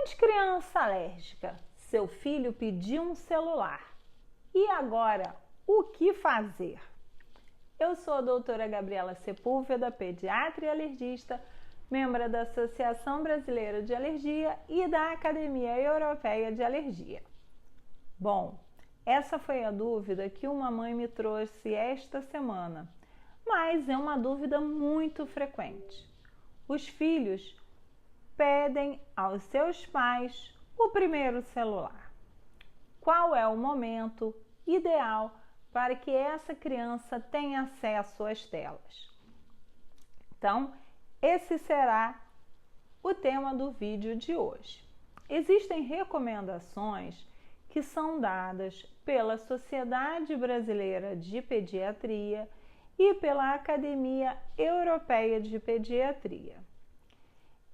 Grande criança alérgica, seu filho pediu um celular. E agora, o que fazer? Eu sou a doutora Gabriela Sepúlveda, pediatra e alergista, membro da Associação Brasileira de Alergia e da Academia Europeia de Alergia. Bom, essa foi a dúvida que uma mãe me trouxe esta semana, mas é uma dúvida muito frequente. Os filhos pedem aos seus pais o primeiro celular. Qual é o momento ideal para que essa criança tenha acesso às telas? Então, esse será o tema do vídeo de hoje. Existem recomendações que são dadas pela Sociedade Brasileira de Pediatria e pela Academia Europeia de Pediatria.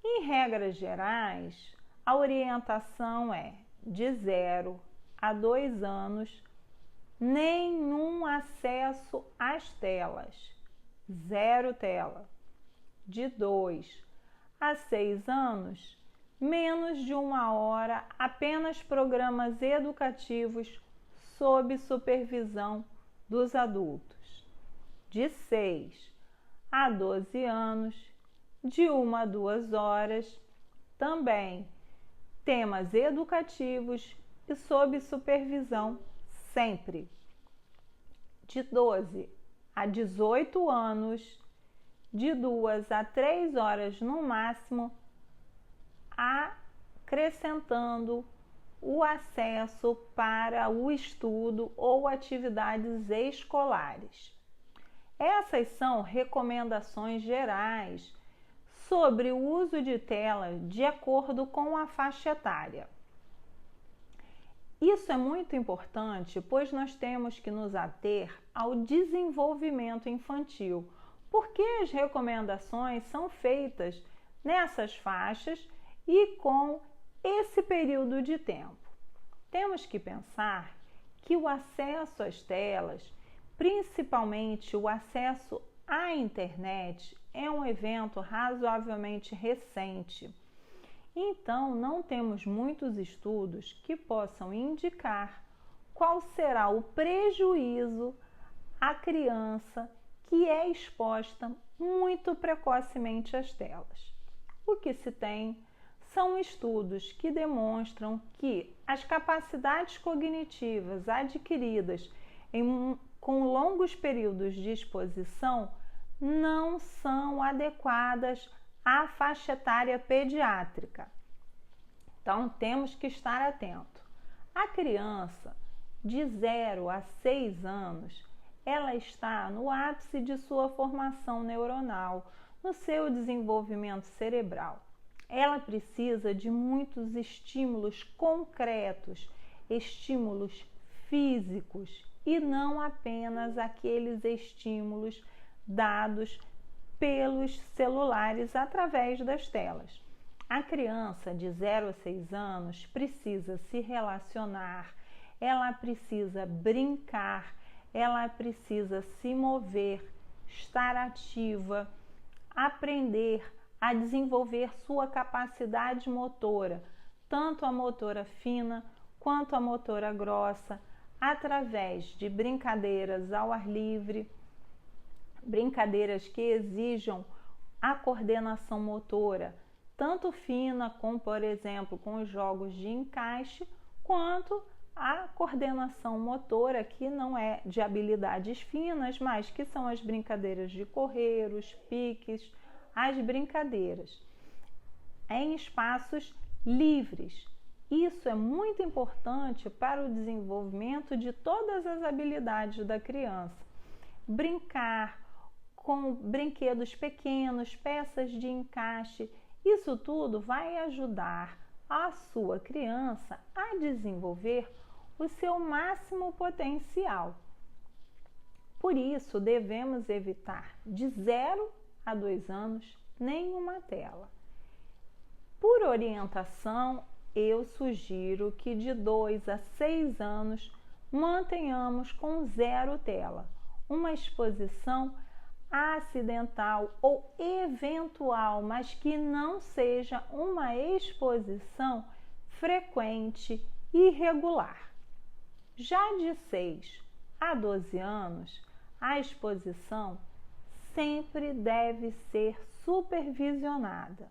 Em regras gerais, a orientação é de 0 a 2 anos, nenhum acesso às telas, 0 tela. De 2 a 6 anos, menos de 1 hora, apenas programas educativos sob supervisão dos adultos. De 6 a 12 anos, de 1 a 2 horas, também temas educativos e sob supervisão sempre. De 12 a 18 anos, de 2 a 3 horas no máximo, acrescentando o acesso para o estudo ou atividades escolares. Essas são recomendações gerais sobre o uso de tela de acordo com a faixa etária. Isso é muito importante, pois nós temos que nos ater ao desenvolvimento infantil, porque as recomendações são feitas nessas faixas e com esse período de tempo. Temos que pensar que o acesso às telas, principalmente o acesso à internet, é um evento razoavelmente recente. Então, não temos muitos estudos que possam indicar qual será o prejuízo à criança que é exposta muito precocemente às telas. O que se tem são estudos que demonstram que as capacidades cognitivas adquiridas com longos períodos de exposição não são adequadas à faixa etária pediátrica. Então, temos que estar atento. A criança de 0 a 6 anos, ela está no ápice de sua formação neuronal, no seu desenvolvimento cerebral. Ela precisa de muitos estímulos concretos, estímulos físicos e não apenas aqueles estímulos dados pelos celulares através das telas. A criança de 0 a 6 anos precisa se relacionar, ela precisa brincar, ela precisa se mover, estar ativa, aprender a desenvolver sua capacidade motora, tanto a motora fina quanto a motora grossa, através de brincadeiras ao ar livre, brincadeiras que exijam a coordenação motora, tanto fina como, por exemplo, com os jogos de encaixe, quanto a coordenação motora, que não é de habilidades finas, mas que são as brincadeiras de correr, os piques, as brincadeiras em espaços livres. Isso é muito importante para o desenvolvimento de todas as habilidades da criança. Brincar com brinquedos pequenos, peças de encaixe, isso tudo vai ajudar a sua criança a desenvolver o seu máximo potencial. Por isso, devemos evitar de 0 a 2 anos nenhuma tela. Por orientação, eu sugiro que de 2 a 6 anos mantenhamos com 0 tela, uma exposição acidental ou eventual, mas que não seja uma exposição frequente e regular. Já de 6 a 12 anos, a exposição sempre deve ser supervisionada.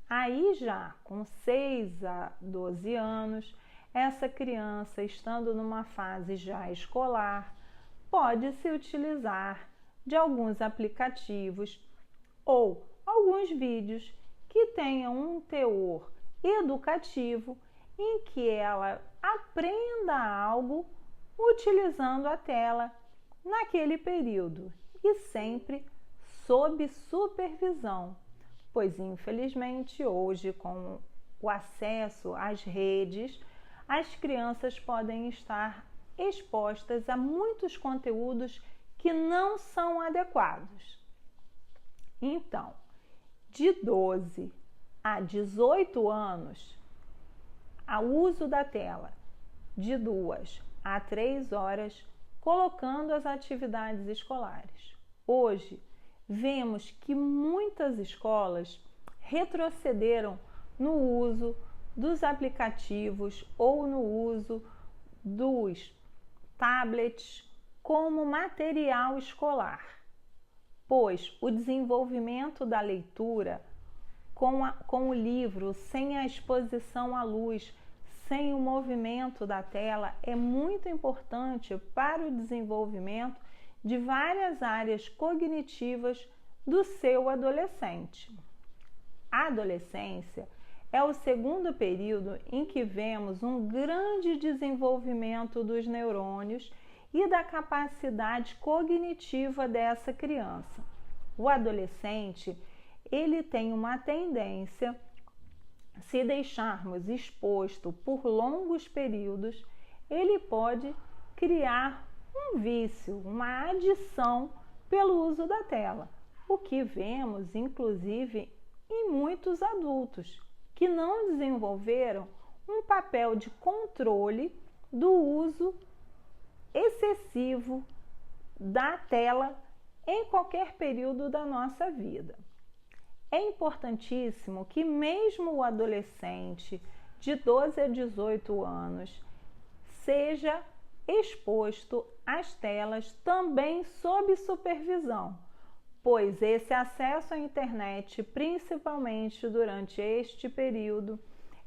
Aí já com 6 a 12 anos, essa criança estando numa fase já escolar, pode-se utilizar de alguns aplicativos ou alguns vídeos que tenham um teor educativo em que ela aprenda algo utilizando a tela naquele período e sempre sob supervisão, pois infelizmente hoje com o acesso às redes, as crianças podem estar expostas a muitos conteúdos que não são adequados. Então, de 12 a 18 anos, o uso da tela de 2 a 3 horas, colocando as atividades escolares. Hoje, vemos que muitas escolas retrocederam no uso dos aplicativos ou no uso dos tablets como material escolar, pois o desenvolvimento da leitura com o livro, sem a exposição à luz, sem o movimento da tela, é muito importante para o desenvolvimento de várias áreas cognitivas do seu adolescente. A adolescência é o segundo período em que vemos um grande desenvolvimento dos neurônios e da capacidade cognitiva dessa criança. O adolescente, ele tem uma tendência, se deixarmos exposto por longos períodos, ele pode criar um vício, uma adição pelo uso da tela, o que vemos inclusive em muitos adultos que não desenvolveram um papel de controle do uso excessivo da tela em qualquer período da nossa vida. É importantíssimo que mesmo o adolescente de 12 a 18 anos seja exposto às telas também sob supervisão, pois esse acesso à internet, principalmente durante este período,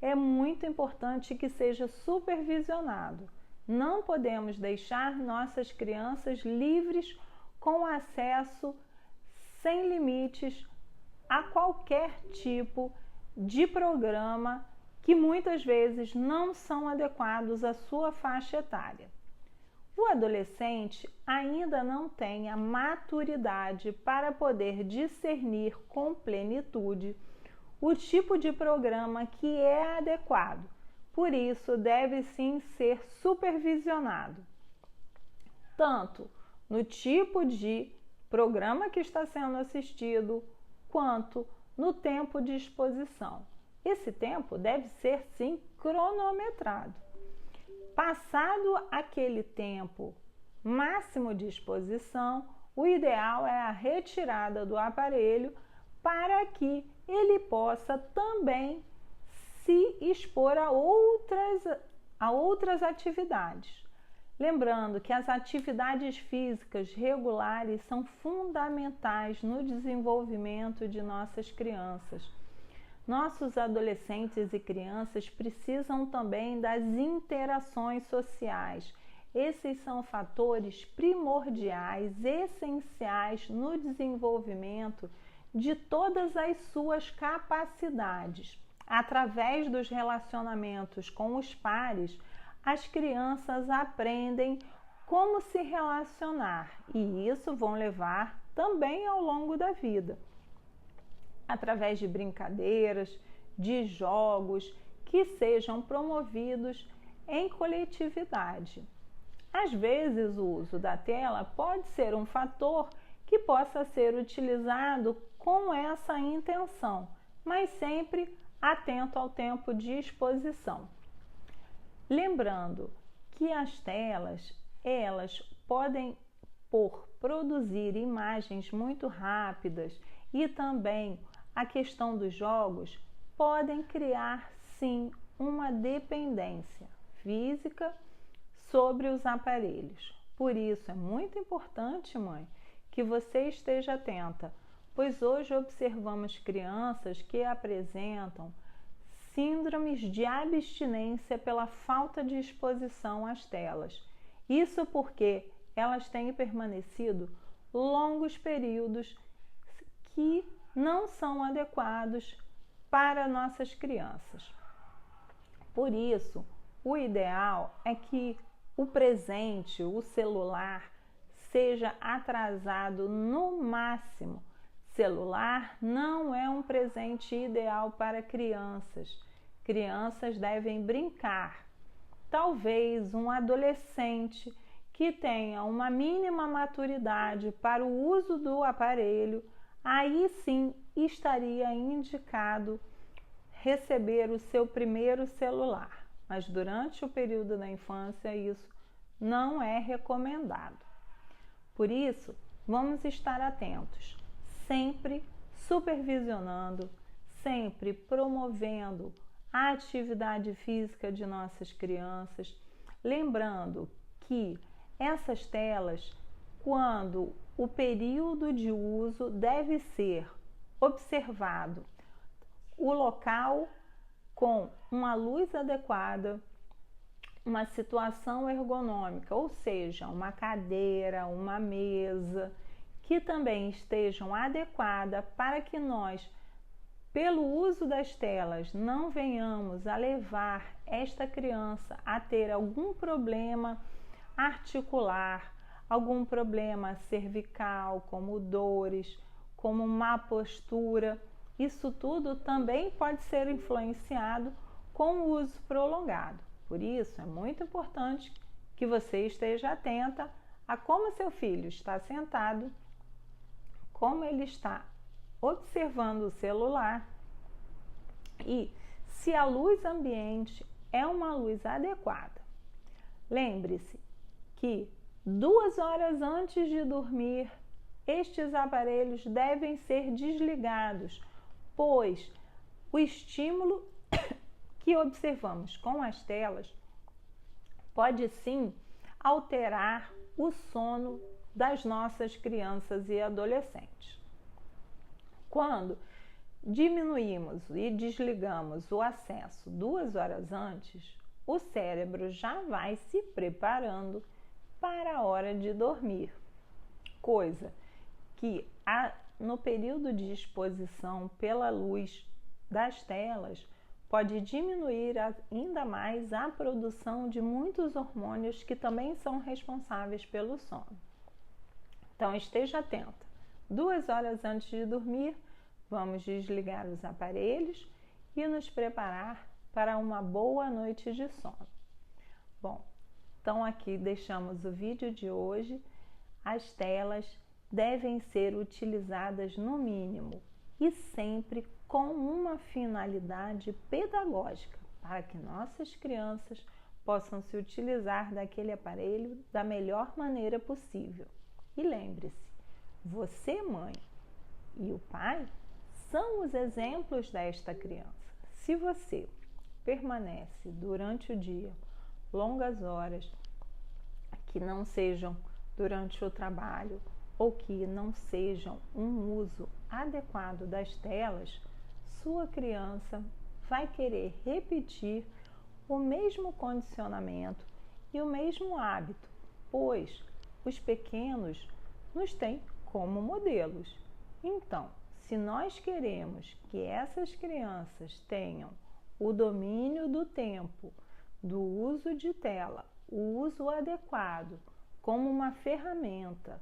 é muito importante que seja supervisionado. Não podemos deixar nossas crianças livres com acesso sem limites a qualquer tipo de programa que muitas vezes não são adequados à sua faixa etária. O adolescente ainda não tem a maturidade para poder discernir com plenitude o tipo de programa que é adequado, por isso deve sim ser supervisionado, tanto no tipo de programa que está sendo assistido, quanto no tempo de exposição. Esse tempo deve ser sim cronometrado. Passado aquele tempo máximo de exposição, o ideal é a retirada do aparelho para que ele possa também se expor a outras atividades. Lembrando que as atividades físicas regulares são fundamentais no desenvolvimento de nossas crianças. Nossos adolescentes e crianças precisam também das interações sociais. Esses são fatores primordiais, essenciais no desenvolvimento de todas as suas capacidades. Através dos relacionamentos com os pares, as crianças aprendem como se relacionar e isso vão levar também ao longo da vida, através de brincadeiras, de jogos que sejam promovidos em coletividade. Às vezes, o uso da tela pode ser um fator que possa ser utilizado com essa intenção, mas sempre atento ao tempo de exposição. Lembrando que as telas, elas podem, por produzir imagens muito rápidas e também a questão dos jogos, podem criar sim uma dependência física sobre os aparelhos. Por isso é muito importante, mãe, que você esteja atenta, pois hoje observamos crianças que apresentam síndromes de abstinência pela falta de exposição às telas. Isso porque elas têm permanecido longos períodos que não são adequados para nossas crianças. Por isso, o ideal é que o presente, o celular, seja atrasado no máximo. Celular não é um presente ideal para crianças. Crianças devem brincar. Talvez um adolescente que tenha uma mínima maturidade para o uso do aparelho, aí sim estaria indicado receber o seu primeiro celular. Mas durante o período da infância isso não é recomendado. Por isso, vamos estar atentos, sempre supervisionando, sempre promovendo a atividade física de nossas crianças, lembrando que essas telas, quando o período de uso deve ser observado, o local com uma luz adequada, uma situação ergonômica, ou seja, uma cadeira, uma mesa, que também estejam adequadas para que nós, pelo uso das telas, não venhamos a levar esta criança a ter algum problema articular, algum problema cervical, como dores, como má postura. Isso tudo também pode ser influenciado com o uso prolongado. Por isso, é muito importante que você esteja atenta a como seu filho está sentado, como ele está observando o celular e se a luz ambiente é uma luz adequada. Lembre-se que 2 horas antes de dormir, estes aparelhos devem ser desligados, pois o estímulo que observamos com as telas pode sim alterar o sono das nossas crianças e adolescentes. Quando diminuímos e desligamos o acesso 2 horas antes, o cérebro já vai se preparando para a hora de dormir, coisa que no período de exposição pela luz das telas pode diminuir ainda mais a produção de muitos hormônios que também são responsáveis pelo sono. Então esteja atenta. 2 horas antes de dormir, vamos desligar os aparelhos e nos preparar para uma boa noite de sono. Bom, então aqui deixamos o vídeo de hoje. As telas devem ser utilizadas no mínimo e sempre com uma finalidade pedagógica, para que nossas crianças possam se utilizar daquele aparelho da melhor maneira possível. E lembre-se, você, mãe, e o pai são os exemplos desta criança. Se você permanece durante o dia longas horas, que não sejam durante o trabalho ou que não sejam um uso adequado das telas, sua criança vai querer repetir o mesmo condicionamento e o mesmo hábito, pois os pequenos nos têm como modelos. Então, se nós queremos que essas crianças tenham o domínio do tempo, do uso de tela, o uso adequado como uma ferramenta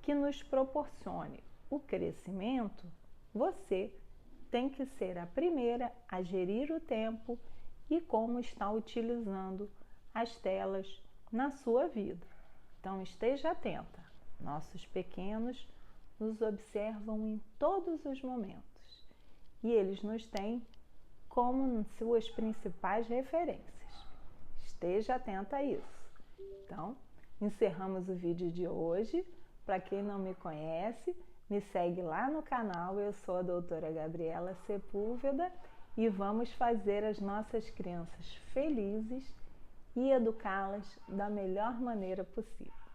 que nos proporcione o crescimento, você tem que ser a primeira a gerir o tempo e como está utilizando as telas na sua vida. Então esteja atenta. Nossos pequenos nos observam em todos os momentos e eles nos têm como suas principais referências. Esteja atenta a isso. Então, encerramos o vídeo de hoje. Para quem não me conhece, me segue lá no canal. Eu sou a doutora Gabriela Sepúlveda e vamos fazer as nossas crianças felizes e educá-las da melhor maneira possível.